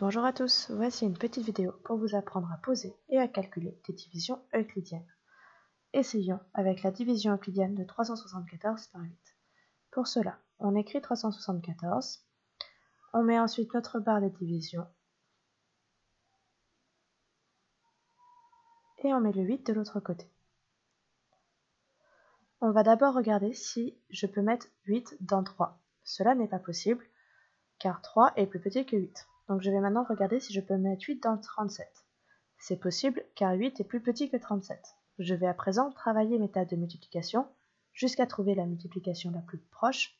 Bonjour à tous, voici une petite vidéo pour vous apprendre à poser et à calculer des divisions euclidiennes. Essayons avec la division euclidienne de 374 par 8. Pour cela, on écrit 374, on met ensuite notre barre de division et on met le 8 de l'autre côté. On va d'abord regarder si je peux mettre 8 dans 3. Cela n'est pas possible car 3 est plus petit que 8. Donc je vais maintenant regarder si je peux mettre 8 dans 37. C'est possible car 8 est plus petit que 37. Je vais à présent travailler mes tables de multiplication jusqu'à trouver la multiplication la plus proche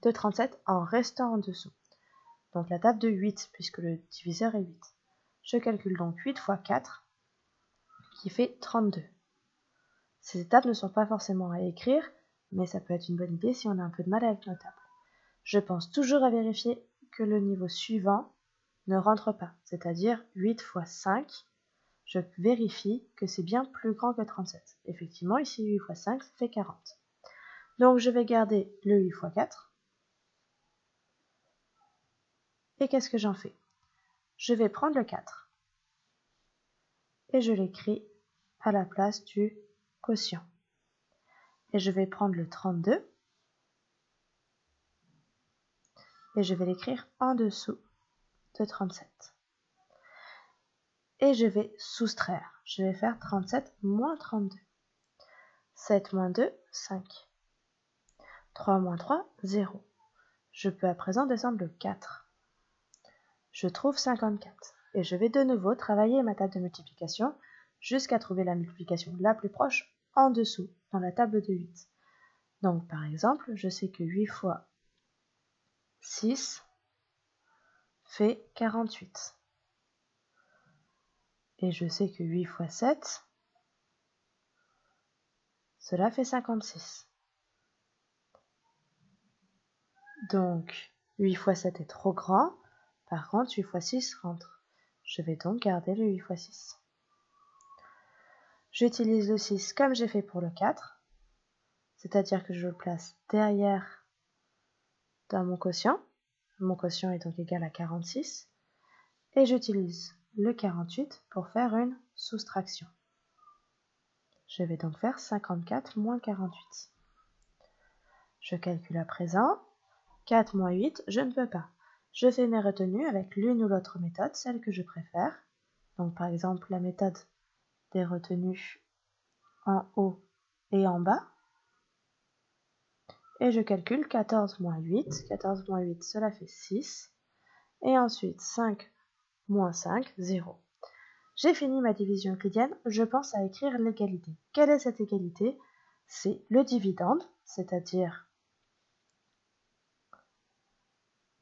de 37 en restant en dessous. Donc la table de 8 puisque le diviseur est 8. Je calcule donc 8 fois 4 qui fait 32. Ces étapes ne sont pas forcément à écrire, mais ça peut être une bonne idée si on a un peu de mal avec nos tables. Je pense toujours à vérifier que le niveau suivant ne rentre pas, c'est-à-dire 8 fois 5. Je vérifie que c'est bien plus grand que 37. Effectivement, ici 8 fois 5, ça fait 40. Donc je vais garder le 8 fois 4. Et qu'est-ce que j'en fais? Je vais prendre le 4. Et je l'écris à la place du quotient. Et je vais prendre le 32. Et je vais l'écrire en dessous de 37. Et je vais soustraire. Je vais faire 37 moins 32. 7 moins 2, 5. 3 moins 3, 0. Je peux à présent descendre le 4. Je trouve 54. Et je vais de nouveau travailler ma table de multiplication jusqu'à trouver la multiplication la plus proche en dessous, dans la table de 8. Donc par exemple, je sais que 8 fois 6 fait 48. Et je sais que 8 fois 7, cela fait 56. Donc 8 fois 7 est trop grand, par contre 8 fois 6 rentre. Je vais donc garder le 8 fois 6. J'utilise le 6 comme j'ai fait pour le 4, c'est-à-dire que je le place derrière dans mon quotient. Mon quotient est donc égal à 46. Et j'utilise le 48 pour faire une soustraction. Je vais donc faire 54 moins 48. Je calcule à présent. 4 moins 8, je ne peux pas. Je fais mes retenues avec l'une ou l'autre méthode, celle que je préfère. Donc par exemple la méthode des retenues en haut et en bas. Et je calcule 14 moins 8. 14 moins 8, cela fait 6. Et ensuite 5 moins 5, 0. J'ai fini ma division euclidienne, je pense à écrire l'égalité. Quelle est cette égalité? C'est le dividende, c'est-à-dire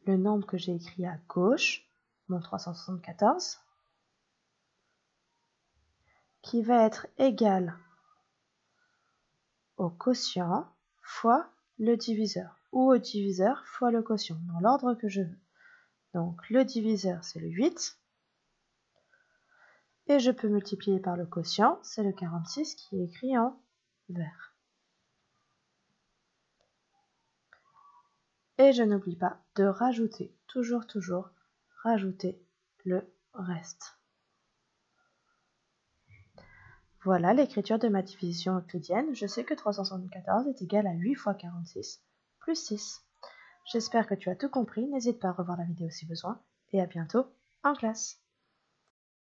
le nombre que j'ai écrit à gauche, mon 374, qui va être égal au quotient fois le diviseur, ou au diviseur fois le quotient, dans l'ordre que je veux. Donc le diviseur, c'est le 8, et je peux multiplier par le quotient, c'est le 46 qui est écrit en vert. Et je n'oublie pas de rajouter, toujours, rajouter le reste. Voilà l'écriture de ma division euclidienne. Je sais que 374 est égal à 8 fois 46 plus 6. J'espère que tu as tout compris. N'hésite pas à revoir la vidéo si besoin. Et à bientôt en classe.